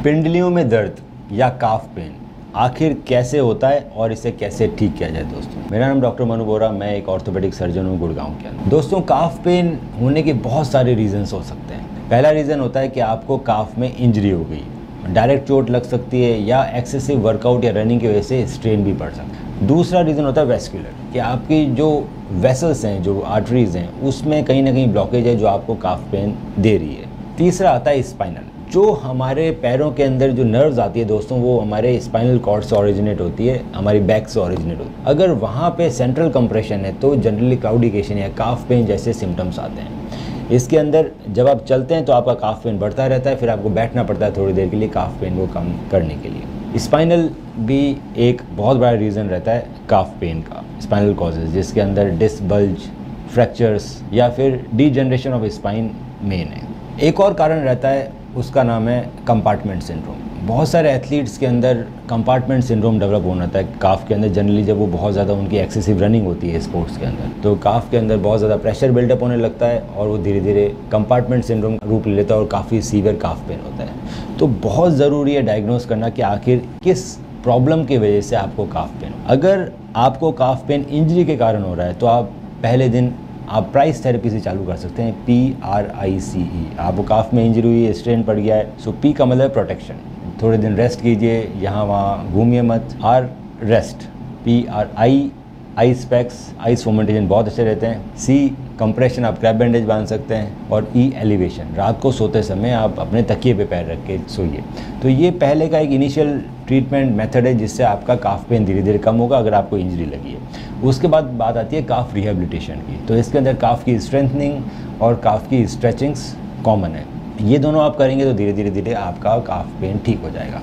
पिंडलियों में दर्द या काफ पेन आखिर कैसे होता है और इसे कैसे ठीक किया जाए। दोस्तों, मेरा नाम डॉक्टर मनु बोरा, मैं एक ऑर्थोपेडिक सर्जन हूँ गुड़गांव के अंदर। दोस्तों, काफ पेन होने के बहुत सारे रीजंस हो सकते हैं। पहला रीज़न होता है कि आपको काफ में इंजरी हो गई, डायरेक्ट चोट लग सकती है या एक्सेसिव वर्कआउट या रनिंग की वजह से स्ट्रेन भी पड़ सकता है। दूसरा रीज़न होता है वेस्कुलर, कि आपकी जो वेसल्स हैं, जो आर्टरीज हैं, उसमें कहीं ना कहीं ब्लॉकेज है जो आपको काफ पेन दे रही है। तीसरा आता है स्पाइनल, जो हमारे पैरों के अंदर जो नर्व्स आती है दोस्तों, वो हमारे स्पाइनल कॉर्ड से ओरिजिनेट होती है, हमारी बैक से ओरिजिनेट होती है। अगर वहाँ पे सेंट्रल कंप्रेशन है तो जनरली क्लाउडिकेशन या काफ पेन जैसे सिम्टम्स आते हैं। इसके अंदर जब आप चलते हैं तो आपका काफ पेन बढ़ता रहता है, फिर आपको बैठना पड़ता है थोड़ी देर के लिए काफ पेन को कम करने के लिए। स्पाइनल भी एक बहुत बड़ा रीज़न रहता है काफ पेन का, स्पाइनल कॉजेज, जिसके अंदर डिस्क बल्ज, फ्रैक्चर्स या फिर डीजनरेशन ऑफ स्पाइन मेन है। एक और कारण रहता है, उसका नाम है कंपार्टमेंट सिंड्रोम। बहुत सारे एथलीट्स के अंदर कंपार्टमेंट सिंड्रोम डेवलप होना था काफ के अंदर, जनरली जब वो बहुत ज़्यादा उनकी एक्सेसिव रनिंग होती है स्पोर्ट्स के अंदर, तो काफ के अंदर बहुत ज़्यादा प्रेशर बिल्डअप होने लगता है और वो धीरे धीरे कंपार्टमेंट सिंड्रोम का रूप ले लेता है और काफ़ी सीवियर काफ पेन होता है। तो बहुत ज़रूरी है डायग्नोस करना कि आखिर किस प्रॉब्लम की वजह से आपको काफ पेन। अगर आपको काफ पेन इंजरी के कारण हो रहा है तो आप पहले दिन आप प्राइस थेरेपी से चालू कर सकते हैं, PRICE। आपको काफ में इंजरी हुई है, स्ट्रेन पड़ गया है, सो P का मतलब प्रोटेक्शन, थोड़े दिन रेस्ट कीजिए, यहाँ वहाँ घूमिए मत। R rest, PRI ice packs, ice fomentation बहुत अच्छे रहते हैं। C कंप्रेशन, आप क्रैप बैंडेज बांध सकते हैं। और E एलिवेशन, रात को सोते समय आप अपने तकिए पे पैर रख के सोइए। तो ये पहले का एक इनिशियल ट्रीटमेंट मेथड है जिससे आपका काफ पेन धीरे धीरे कम होगा अगर आपको इंजरी लगी है। उसके बाद बात आती है काफ रिहेबिलिटेशन की, तो इसके अंदर काफ की स्ट्रेंथनिंग और काफ की स्ट्रेचिंग्स कॉमन है। ये दोनों आप करेंगे तो धीरे धीरे आपका काफ पेन ठीक हो जाएगा।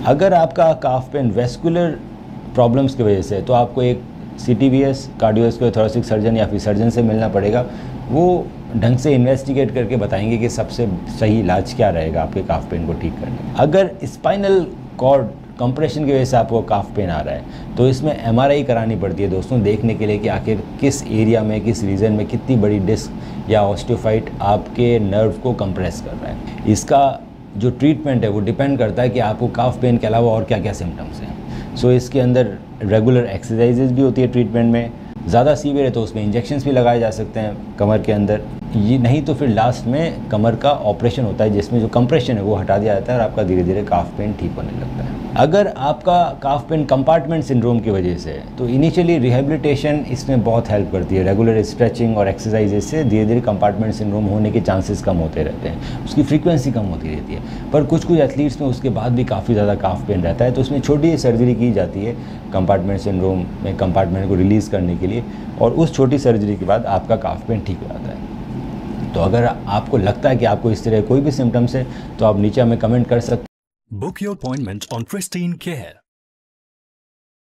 अगर आपका काफ पेन वेस्कुलर प्रॉब्लम्स की वजह से है तो आपको एक CTVS कार्डियोवैस्कुलर थोरेसिक सर्जन या फिर सर्जन से मिलना पड़ेगा। वो ढंग से इन्वेस्टिगेट करके बताएंगे कि सबसे सही इलाज क्या रहेगा आपके काफ पेन को ठीक करने। अगर स्पाइनल कॉर्ड कंप्रेशन की वजह से आपको काफ पेन आ रहा है तो इसमें MRI करानी पड़ती है दोस्तों, देखने के लिए कि आखिर किस एरिया में, किस रीजन में कितनी बड़ी डिस्क या ऑस्टियोफाइट आपके नर्व को कंप्रेस कर रहा है। इसका जो ट्रीटमेंट है वो डिपेंड करता है कि आपको काफ पेन के अलावा और क्या क्या सिम्टम्स हैं। सो इसके अंदर रेगुलर एक्सरसाइजेज भी होती है ट्रीटमेंट में। ज़्यादा सीवियर है तो उसमें इंजेक्शंस भी लगाए जा सकते हैं कमर के अंदर, ये नहीं तो फिर लास्ट में कमर का ऑपरेशन होता है जिसमें जो कंप्रेशन है वो हटा दिया जाता है और आपका धीरे धीरे काफ पेन ठीक होने लगता है। अगर आपका काफ पेन कंपार्टमेंट सिंड्रोम की वजह से है तो इनिशियली रिहेबिलिटेशन इसमें बहुत हेल्प करती है। रेगुलर स्ट्रेचिंग और एक्सरसाइजेज से धीरे धीरे कंपार्टमेंट सिंड्रोम होने के चांसेस कम होते रहते हैं, उसकी फ्रीक्वेंसी कम होती रहती है। पर कुछ एथलीट्स में उसके बाद भी काफ़ी ज़्यादा काफ पेन रहता है तो उसमें छोटी सर्जरी की जाती है कंपार्टमेंट सिंड्रोम में कंपार्टमेंट को रिलीज़ करने के लिए, और उस छोटी सर्जरी के बाद आपका काफ पेन ठीक हो जाता है। तो अगर आपको लगता है कि आपको इस तरह कोई भी सिम्टम्स है तो आप नीचे हमें कमेंट कर सकते हैं। Book your appointment on Pristine Care.